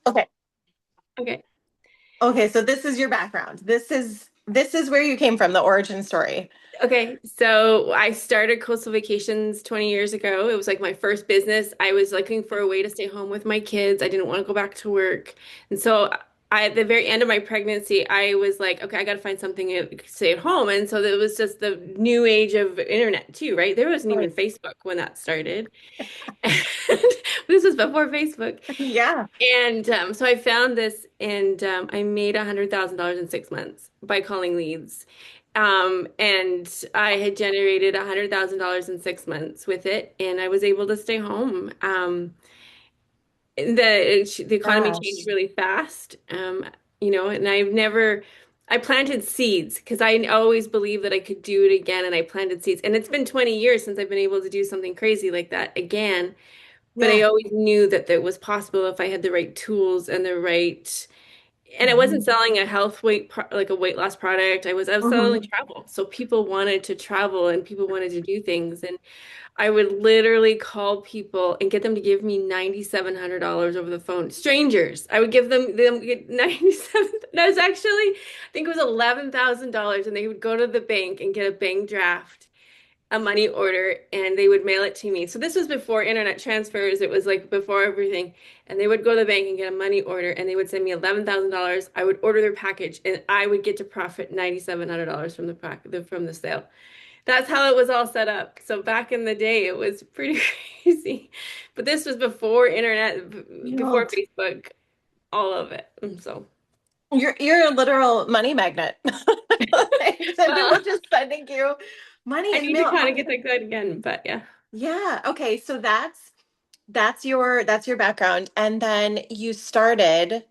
Okay. Okay. Okay, so this is your background. This is where you came from, the origin story. Okay. So I started Coastal Vacations 20 years ago. It was like my first business. I was looking for a way to stay home with my kids. I didn't want to go back to work. And so at the very end of my pregnancy, I was like, okay, I got to find something to stay at home. And so it was just the new age of internet too, right? There wasn't even Right. Facebook when that started. And this was before Facebook. Yeah. And so I found this and I made $100,000 in 6 months by calling leads. And I had generated $100,000 in 6 months with it, and I was able to stay home. The economy changed Gosh. really fast, and I planted seeds because I always believed that I could do it again, and I planted seeds. And it's been 20 years since I've been able to do something crazy like that again. But I Yeah. always knew that that was possible if I had the right tools and the right, and I wasn't Mhm. selling a health weight like a weight loss product. I was selling Mhm. travel. So people wanted to travel and people wanted to do things. And I would literally call people and get them to give me $9,700 over the phone. Strangers. I would give them get 97. That was actually, I think it was $11,000, and they would go to the bank and get a bank draft, a money order, and they would mail it to me. So this was before internet transfers. It was like before everything. And they would go to the bank and get a money order, and they would send me $11,000. I would order their package, and I would get to profit $9,700 from from the sale. That's how it was all set up. So back in the day, it was pretty crazy. But this was before internet, before Wild. Facebook, all of it. So, You're a literal money magnet. Like, so well, people just sending you money I in the need to mail. kind of get that good again, but yeah. Yeah. Okay. So that's your background. And then you started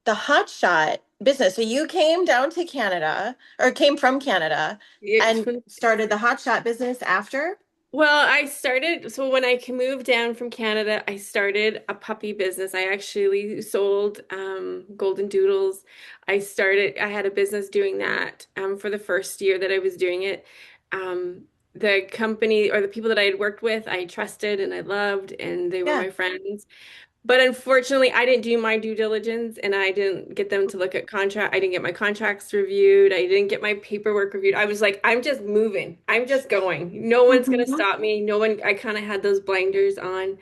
the hotshot business. So you came down to Canada or came from Canada Yeah, and started the hotshot business after? well, so when I moved down from Canada, I started a puppy business. I actually sold golden doodles. I had a business doing that for the first year that I was doing it. The company or the people that I had worked with, I trusted and I loved, and they were Yeah. my friends. But unfortunately, I didn't do my due diligence and I didn't get them to look at contract. I didn't get my contracts reviewed. I didn't get my paperwork reviewed. I was like, I'm just moving. I'm just going. No one's going to Mhm. stop me. No one, I kind of had those blinders on.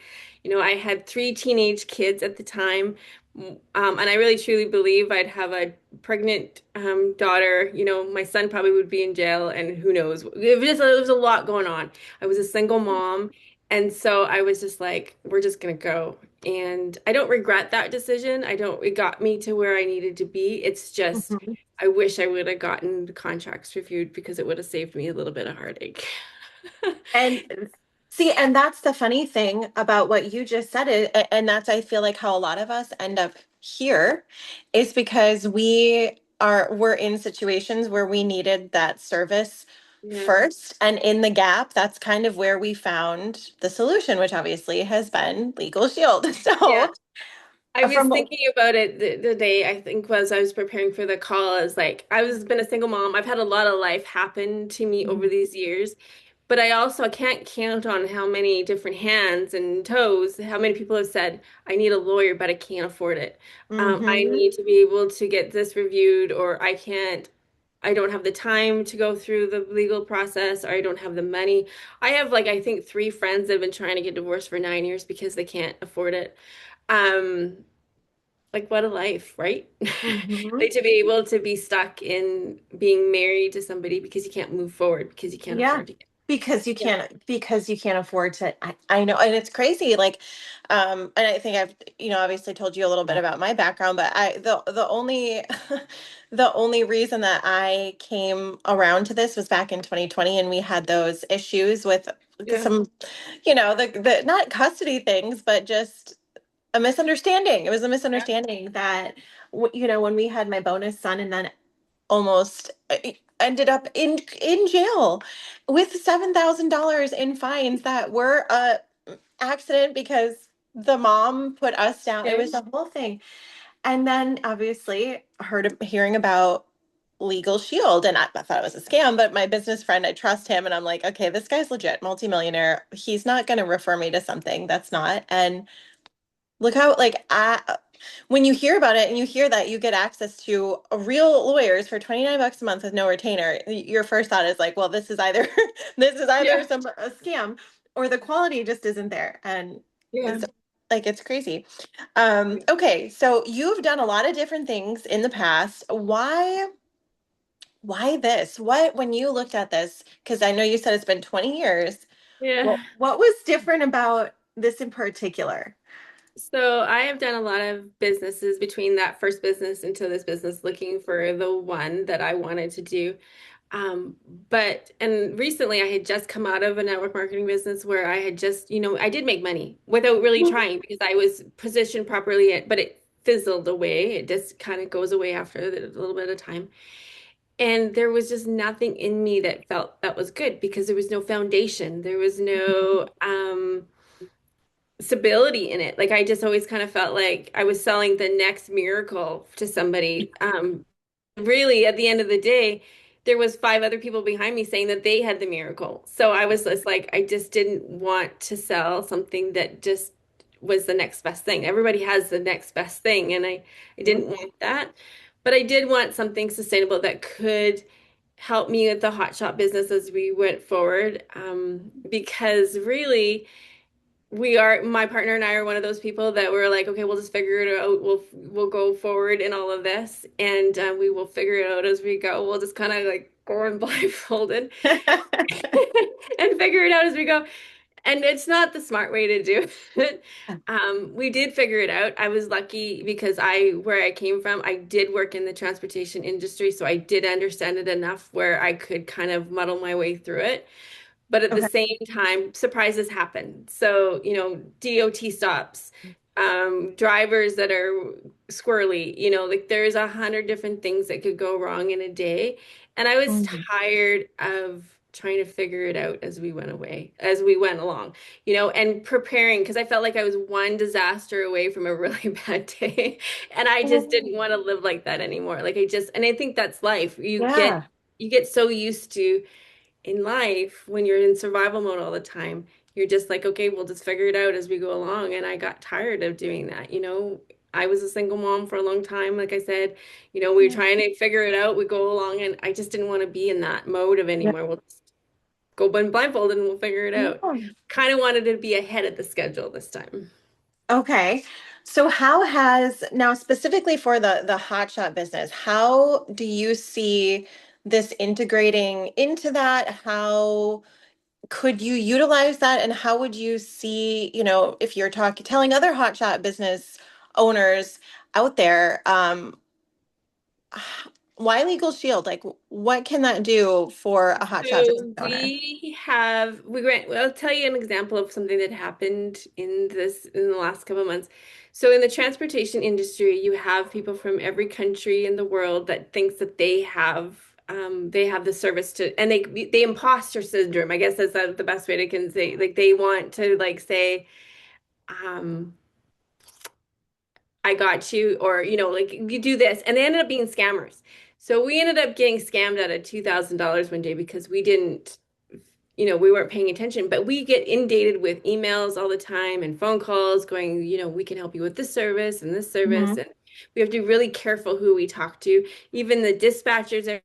I had three teenage kids at the time. And I really truly believe I'd have a pregnant daughter. My son probably would be in jail, and who knows? It was a lot going on. I was a single mom. And so I was just like, we're just gonna go. And I don't regret that decision. It got me to where I needed to be. It's just, Mhm. I wish I would have gotten the contracts reviewed because it would have saved me a little bit of heartache. And see, and that's the funny thing about what you just said, and that's I feel like how a lot of us end up here is because we're in situations where we needed that service Yeah. first. And in the gap, that's kind of where we found the solution, which obviously has been Legal Shield. Yeah. So I was from thinking about it the day I think was I was preparing for the call. I was like, I was been a single mom. I've had a lot of life happen to me over these years. But I also can't count on how many different hands and toes, how many people have said, I need a lawyer, but I can't afford it. I Mhm. need to be able to get this reviewed, or I don't have the time to go through the legal process, or I don't have the money. I have like, I think three friends that have been trying to get divorced for 9 years because they can't afford it. Um, like what a life, right? Mhm. Like to be able to be stuck in being married to somebody because you can't move forward because you can't Yeah, afford to get. because you can't afford to. I know, and it's crazy. Like, and I think I've obviously told you a little bit about my background, but the only the only reason that I came around to this was back in 2020, and we had those issues with Yeah. some, the not custody things, but just a misunderstanding. It was a misunderstanding that when we had my bonus son, and then almost ended up in jail with $7,000 in fines that were a accident because the mom put us down. It Okay. was a whole thing. And then obviously hearing about Legal Shield, and I thought it was a scam, but my business friend, I trust him, and I'm like, okay, this guy's legit, multimillionaire. He's not going to refer me to something that's not. And look how, like, When you hear about it and you hear that you get access to a real lawyers for 29 bucks a month with no retainer, your first thought is like, well, this is either this is either Yeah. some a scam or the quality just isn't there. And Yeah. it's like it's crazy. Okay, so you've done a lot of different things in the past. Why this? What when you looked at this, because I know you said it's been 20 years. Yeah. What was different about this in particular? So I have done a lot of businesses between that first business into this business, looking for the one that I wanted to do. Um, and recently I had just come out of a network marketing business where I had just, I did make money without really trying because I was positioned properly, but it fizzled away. It just kind of goes away after a little bit of time. And there was just nothing in me that felt that was good because there was no foundation. There was no, stability in it. Like I just always kind of felt like I was selling the next miracle to somebody. Really, at the end of the day, there was five other people behind me saying that they had the miracle. So I was just like, I just didn't want to sell something that just was the next best thing. Everybody has the next best thing, and I didn't want that. But I did want something sustainable that could help me with the hot shop business as we went forward. Because really, my partner and I are one of those people that we're like, okay, we'll just figure it out. We'll go forward in all of this, and we will figure it out as we go. We'll just kind of like go in blindfolded and figure it out as we go. And it's not the smart way to do it. We did figure it out. I was lucky because where I came from, I did work in the transportation industry, so I did understand it enough where I could kind of muddle my way through it. But at the Okay. same time, surprises happen. So, DOT stops, drivers that are squirrely, like there's 100 different things that could go wrong in a day. And I was Mhm. tired of trying to figure it out as we went along, and preparing because I felt like I was one disaster away from a really bad day. And I just didn't want to live like that anymore. And I think that's life. Yeah. You get so used to in life, when you're in survival mode all the time, you're just like, okay, we'll just figure it out as we go along. And I got tired of doing that. I was a single mom for a long time. Like I said, we were trying to figure it out. We go along, and I just didn't want to be in that mode of Yeah. anymore. We'll just go blindfolded and we'll figure it out. Yeah. Kind of wanted to be ahead of the schedule this time. Okay. So how has now specifically for the hot shot business, how do you see this integrating into that? How could you utilize that and how would you see, if you're talking telling other hot shot business owners out there, why Legal Shield? Like what can that do for a hot shot business So owner? I'll tell you an example of something that happened in the last couple of months. So in the transportation industry, you have people from every country in the world that thinks that they have the service to, and they imposter syndrome. I guess that's the best way to can say, like they want to like say, um, I got you, or like you do this, and they ended up being scammers. So we ended up getting scammed out of $2,000 one day because we didn't, we weren't paying attention. But we get inundated with emails all the time and phone calls going, we can help you with this service, Mhm. and we have to be really careful who we talk to. Even the dispatchers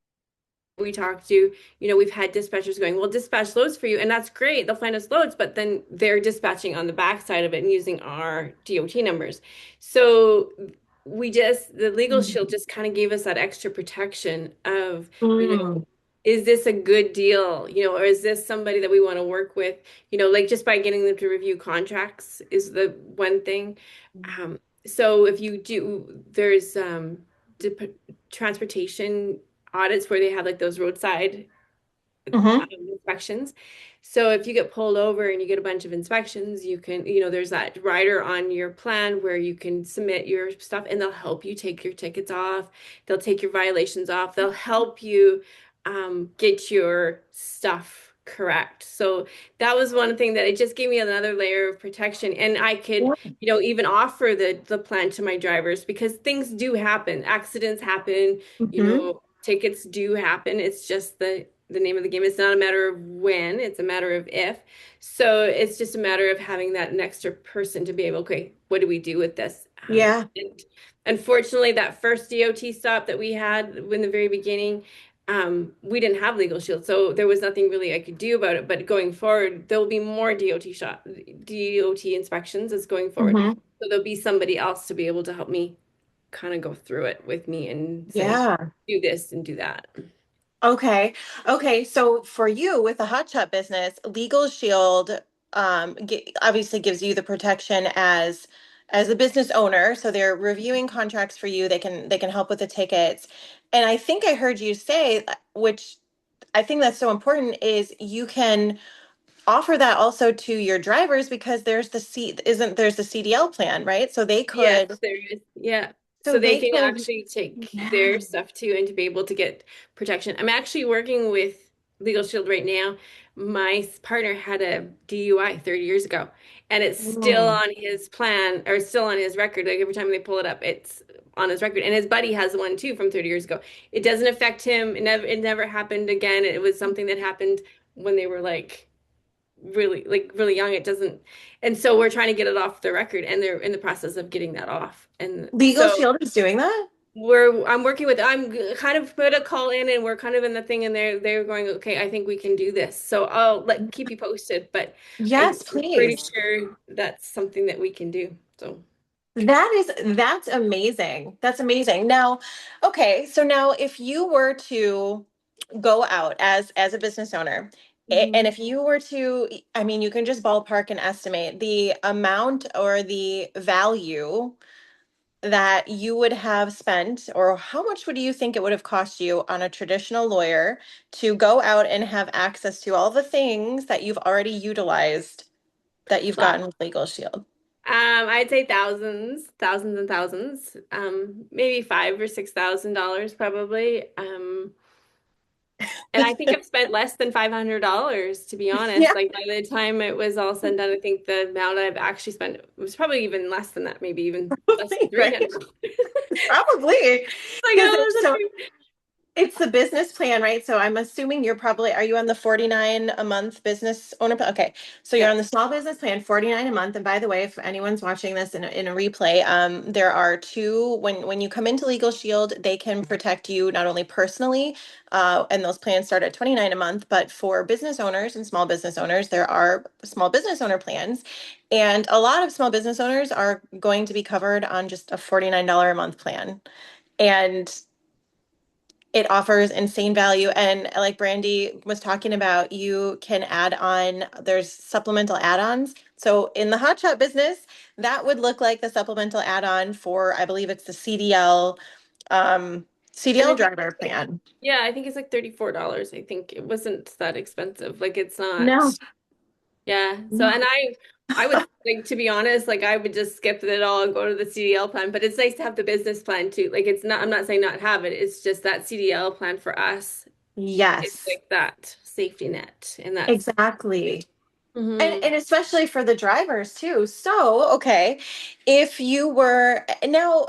we talk to, we've had dispatchers going, we'll dispatch loads for you, and that's great. They'll find us loads, but then they're dispatching on the backside of it and using our DOT numbers. So the Legal Shield just kind of gave us that extra protection of, you know, Mm. is this a good deal, or is this somebody that we want to work with? Like just by getting them to review contracts is the one thing. Um, so if you do, there's dip transportation audits where they have like those roadside Mhm. inspections. So if you get pulled over and you get a bunch of inspections, you can, there's that rider on your plan where you can submit your stuff and they'll help you take your tickets off. They'll take your violations off. They'll help you get your stuff correct. So that was one thing that it just gave me another layer of protection. And I could, Yeah. even offer the plan to my drivers because things do happen. Accidents happen, Mhm. tickets do happen. It's just the name of the game. It's not a matter of when, it's a matter of if. So it's just a matter of having that an extra person to be able, okay, what do we do with this? Yeah. And unfortunately, that first DOT stop that we had in the very beginning, we didn't have legal shield, so there was nothing really I could do about it. But going forward, there will be more DOT inspections as going forward. Hmm. So there'll be somebody else to be able to help me kind of go through it with me and say, Yeah. do this and do that. Okay. Okay. So for you with the hot shot business, Legal Shield obviously gives you the protection as a business owner. So they're reviewing contracts for you. They can help with the tickets. And I think I heard you say, which I think that's so important, is you can offer that also to your drivers because there's the CDL plan, right? So they Yes, could there is. Yeah. so So they they can could actually take yeah. their stuff too and to be able to get protection. I'm actually working with Legal Shield right now. My partner had a DUI 30 years ago, and it's still Mm. on his plan or still on his record. Like every time they pull it up, it's on his record. And his buddy has one too from 30 years ago. It doesn't affect him. It never happened again. It was something that happened when they were really young. It doesn't, and so we're trying to get it off the record, and they're in the process of getting that off. And Legal so Shield is doing that? I'm working with, I'm kind of put a call in, and we're kind of in the thing, and they're going, okay, I think we can do this. So I'll keep you posted, but I'm Yes, pretty please. sure that's something that we can do. So That's amazing. That's amazing. Now, okay, so now if you were to go out as a business owner, and mhm. if you were to, I mean, you can just ballpark and estimate the amount or the value that you would have spent, or how much would you think it would have cost you on a traditional lawyer to go out and have access to all the things that you've already utilized that you've Well, gotten with Legal Shield? I'd say thousands and thousands, maybe $5,000 or $6,000 probably. And I think I've spent less than $500, to be honest. Yeah, Like by the time it was all said and done, I think the amount I've actually spent was probably even less than that, maybe even less than probably, right? $300. Probably. Like, Because oh, so it's the business plan, right? So I'm assuming are you on the 49 a month business owner plan? Okay. So you're yeah. on the small business plan, 49 a month. And by the way, if anyone's watching this in a replay, there are two, when you come into Legal Shield, they can protect you not only personally, and those plans start at 29 a month, but for business owners and small business owners, there are small business owner plans. And a lot of small business owners are going to be covered on just a $49 a month plan. And it offers insane value. And like Brandy was talking about, you can add on, there's supplemental add-ons. So in the hotshot business, that would look like the supplemental add-on for, I believe it's the And CDL I think driver plan. yeah, I think it's like $34. I think it wasn't that expensive. Like it's No, not. Yeah. So no. and I would like to be honest, like I would just skip it all and go to the CDL plan, but it's nice to have the business plan too. Like it's not, I'm not saying not have it. It's just that CDL plan for us is Yes, like that safety net. And that's exactly. hmm And especially for the drivers too. So, okay, if you were now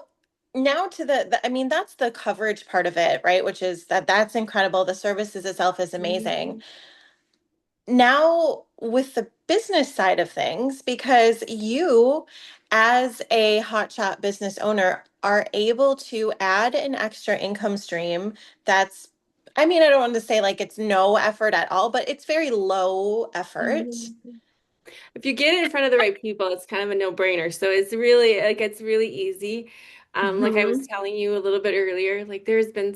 to I mean, that's the coverage part of it, right? Which is that's incredible. The services itself is amazing. hmm Now with the business side of things, because you as a hotshot business owner are able to add an extra income stream that's I mean, I don't want to say like it's no effort at all, but it's very low effort. If you get it in front of the right people, it's kind of a no-brainer. So it's really easy. Like I was Mhm. telling you a little bit earlier, like there's been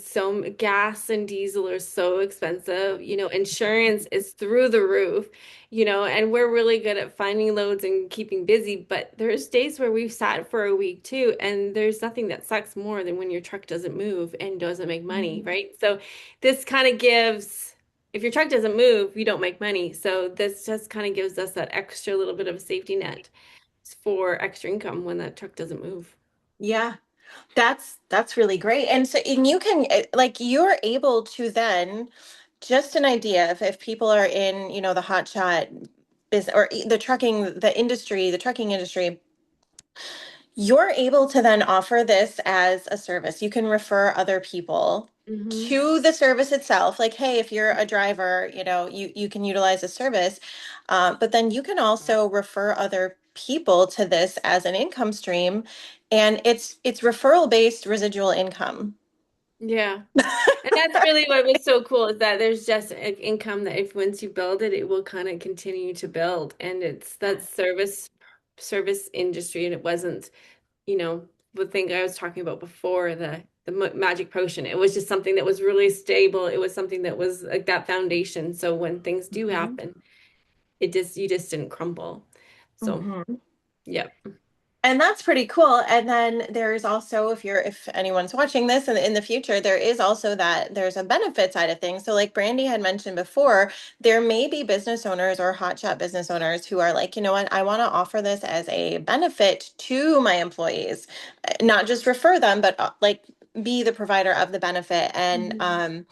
gas and diesel are so expensive, insurance is through the roof, and we're really good at finding loads and keeping busy, but there's days where we've sat for a week too, and there's nothing that sucks more than when your truck doesn't move and doesn't make money, right? So this kind of gives if your truck doesn't move, you don't make money. So this just kind of gives us that extra little bit of a safety net for extra income when that truck doesn't move. Yeah. That's really great. And so and you can like you're able to then just an idea if people are in, the hot shot business or the trucking industry, you're able to then offer this as a service. You can refer other people hmm to the service itself. Like, hey, if you're a driver, you can utilize the service. But then you can also refer other people to this as an income stream, and it's referral based residual income. Yeah. And that's really what was so cool is that there's just an income that if once you build it, it will kind of continue to build. And it's that service industry, and it wasn't, the thing I was talking about before, the magic potion. It was just something that was really stable. It was something that was like that foundation. So when things do Mhm. happen, it just you just didn't crumble. So, Mhm. yeah. And that's pretty cool. And then there's also, if anyone's watching this in the future, there is also that there's a benefit side of things. So like Brandy had mentioned before, there may be business owners or hotshot business owners who are like, you know what, I want to offer this as a benefit to my employees, not just refer them, but like be the provider of the benefit. And Mhm.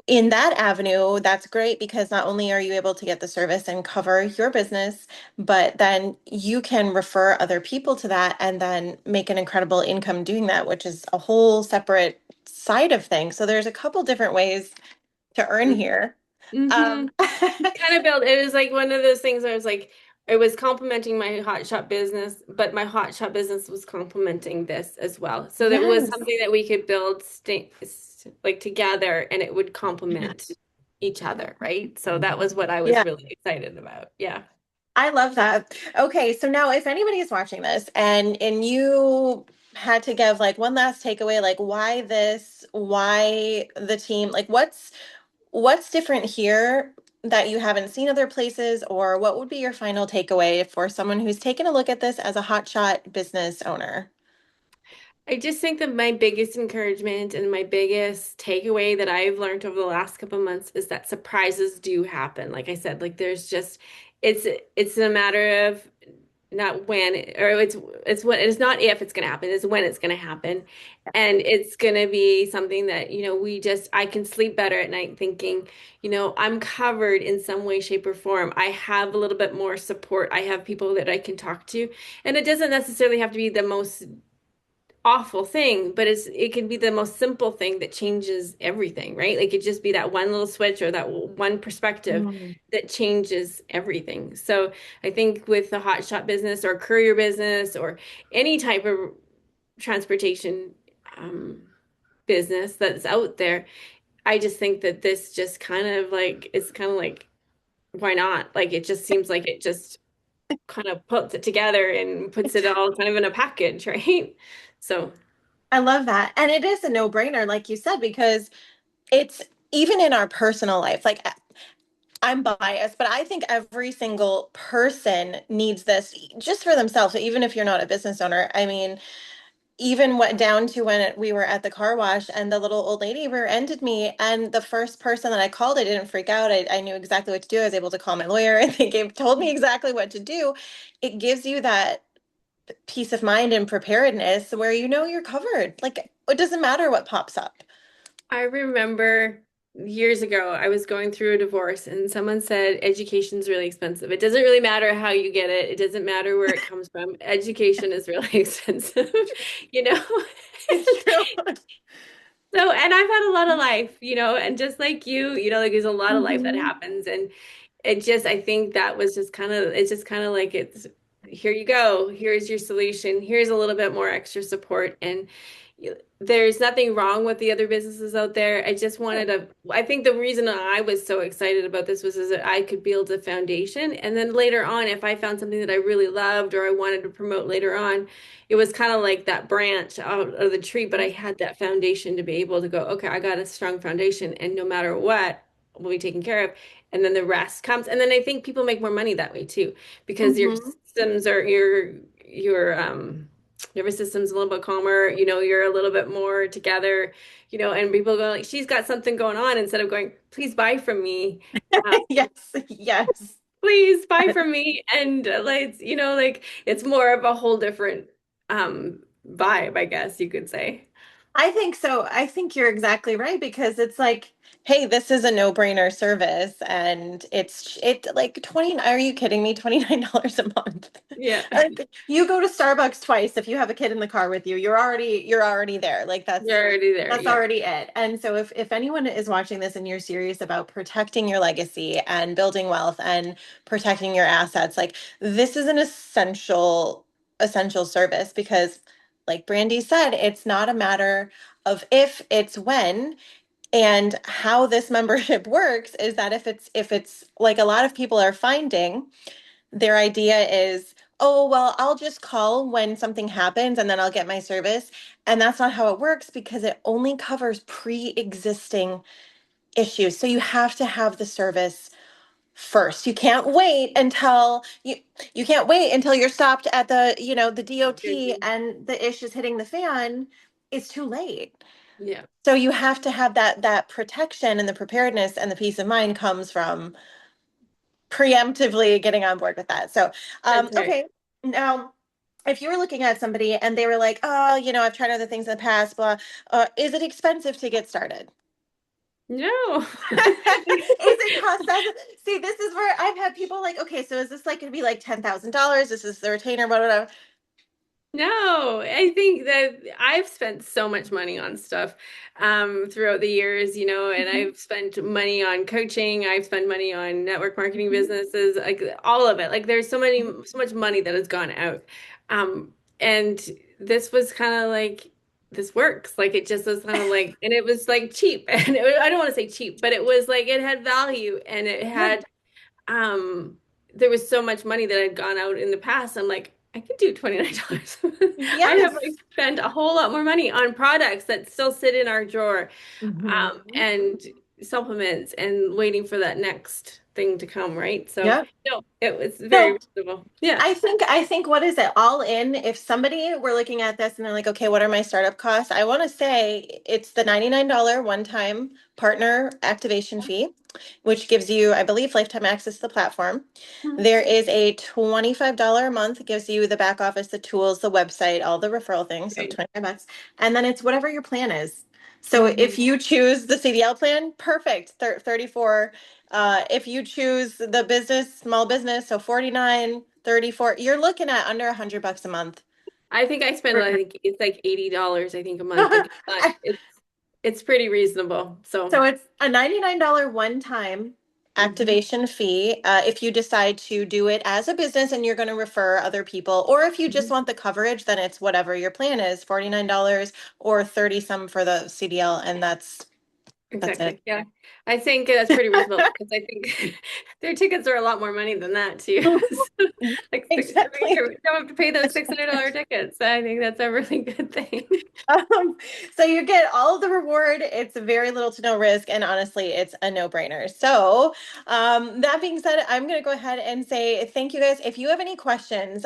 in that avenue, that's great because not only are you able to get the service and cover your business, but then you can refer other people to that and then make an incredible income doing that, which is a whole separate side of things. So there's a couple different ways to earn here. Mm-hmm. Um, Kind of built it was like one of those things I was like I was complementing my hot shop business, but my hot shop business was complementing this as well. So there was yes. something that we could build like together and it would complement each other, right? So that was what I was Yeah. really excited about. Yeah. I love that. Okay, so now if anybody is watching this and you had to give like one last takeaway, like why this, why the team, like what's different here that you haven't seen other places, or what would be your final takeaway for someone who's taken a look at this as a hotshot business owner? I just think that my biggest encouragement and my biggest takeaway that I've learned over the last couple of months is that surprises do happen. Like I said, like there's just it's a matter of not when or it's when it's not if it's going to happen, it's when it's going to happen. And it's going to be something that, I can sleep better at night thinking, I'm covered in some way, shape, or form. I have a little bit more support. I have people that I can talk to. And it doesn't necessarily have to be the most awful thing, but it can be the most simple thing that changes everything, right? Like it just be that one little switch or that one perspective Mm. that changes everything. So I think with the hot shot business or courier business or any type of transportation um, business that's out there, I just think that this just kind of like it's kind of like why not? Like it just seems like it just kind of puts it together and puts it all kind of in a package, right? So. I love that. And it is a no-brainer, like you said, because it's even in our personal life. Like I'm biased, but I think every single person needs this just for themselves. So even if you're not a business owner, I mean, even went down to when we were at the car wash and the little old lady rear-ended me. And the first person that I called, I didn't freak out. I knew exactly what to do. I was able to call my lawyer and they told me exactly what to do. It gives you that peace of mind and preparedness where you know you're covered. Like it doesn't matter what pops up. I remember years ago, I was going through a divorce and someone said education's really expensive. It doesn't really matter how you get it. It doesn't matter where it comes from. Education is really expensive, you know? It's true. So, and I've had a lot of life, and just like you, like there's a lot of life that Mhm. happens. And it just, I think that was just it's just kind of like here you go. Here's your solution. Here's a little bit more extra support. And there's nothing wrong with the other businesses out there. I think the reason I was so excited about this was is that I could build a foundation. And then later on, if I found something that I really loved or I wanted to promote later on, it was kind of like that branch out of the tree, but I had that foundation to be able to go, okay, I got a strong foundation, and no matter what, will be taken care of. And then the rest comes. And then I think people make more money that way too, because your Mhm. systems are your nervous system's a little bit calmer, you're a little bit more together, and people go like, she's got something going on instead of going, please buy from me. Um, Yes, yes. please buy from me. And like, like it's more of a whole different vibe, I guess you could say. I think so. I think you're exactly right because it's like, hey, this is a no-brainer service and it like 20, are you kidding me? $29 a month. Yeah, Like you go to Starbucks twice if you have a kid in the car with you, you're already there. Like you're already there. that's Yeah, already it. And so if anyone is watching this and you're serious about protecting your legacy and building wealth and protecting your assets, like this is an essential service because like Brandy said, it's not a matter of if, it's when. And how this membership works is that if it's like a lot of people are finding, their idea is, oh, well, I'll just call when something happens and then I'll get my service. And that's not how it works because it only covers pre-existing issues. So you have to have the service first. You can't wait until you're stopped at the DOT and the ish is hitting the fan. It's too late. yeah, So you have to have that protection, and the preparedness and the peace of mind comes from preemptively getting on board with that. So that's right. okay. Now if you were looking at somebody and they were like, oh, I've tried other things in the past, blah, is it expensive to get started? No. Is it cost thousand? See, this is where I've had people like, okay, so is this like going to be like $10,000? This is the retainer, blah, blah, blah. No, I think that I've spent so much money on stuff throughout the years, and Mhm. I've spent money on coaching, I've spent money on network marketing businesses, like all of it. Like there's so much money that has gone out. And this was kind of like this works. Like it just was kind of like, and it was like cheap. And I don't want to say cheap, but it was like it had value and it Yeah. had there was so much money that had gone out in the past. I'm like, I could do $29. I have like Yes. spent a whole lot more money on products that still sit in our drawer, Mhm. and supplements and waiting for that next thing to come, right? So Yeah. no, it was very So reasonable. Yeah. I think what is it all in? If somebody were looking at this and they're like, okay, what are my startup costs? I want to say it's the $99 one-time partner activation fee, which gives you, I believe, lifetime access to the platform. Mhm. There is a $25 a month, gives you the back office, the tools, the website, all the referral things, so Right. 25 bucks. And then it's whatever your plan is. So if Mhm. you choose the CDL plan, perfect, 34. If you choose the small business, so 49, 34, you're looking at under $100 a month. I think I spend, I think it's like $80, I think, a month. Like it's pretty reasonable. So So it's a $99 one-time mhm. activation fee if you decide to do it as a business and you're going to refer other people, or if you just Mhm. want the coverage, then it's whatever your plan is, $49 or 30 some for the CDL, and that's it. Exactly. Yeah. I think that's pretty reasonable because I think their tickets are a lot more money than that too. So, like Exactly. you don't have to pay those $600 tickets. I think that's a really good thing. Um, so you get all of the reward. It's very little to no risk, and honestly, it's a no-brainer. So, that being said, I'm going to go ahead and say thank you guys. If you have any questions,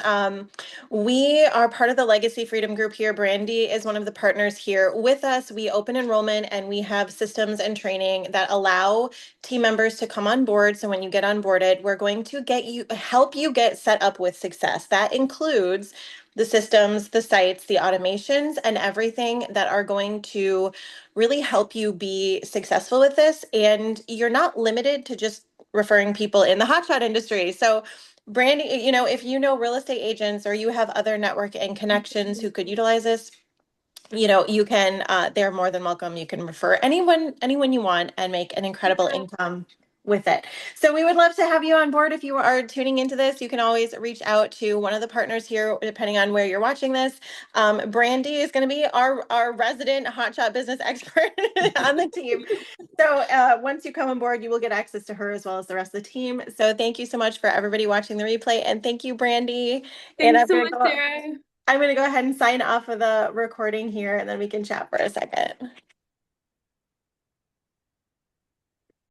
we are part of the Legacy Freedom Group here. Brandy is one of the partners here with us. We open enrollment and we have systems and training that allow team members to come on board. So when you get onboarded, we're going to help you get set up with success. That includes the systems, the sites, the automations, and everything that are going to really help you be successful with this. And you're not limited to just referring people in the hotshot industry. So, Brandy, if you know real estate agents or you have other network and connections who could utilize this, you can, they're more than welcome. You can refer anyone you want and make an incredible Yeah. income with it. So we would love to have you on board. If you are tuning into this, you can always reach out to one of the partners here, depending on where you're watching this. Brandy is going to be our resident hotshot business expert on the team. So once you come on board, you will get access to her as well as the rest of the team. So thank you so much for everybody watching the replay, and thank you, Brandy. And Thanks so much, Sarah. I'm going to go ahead and sign off of the recording here, and then we can chat for a second.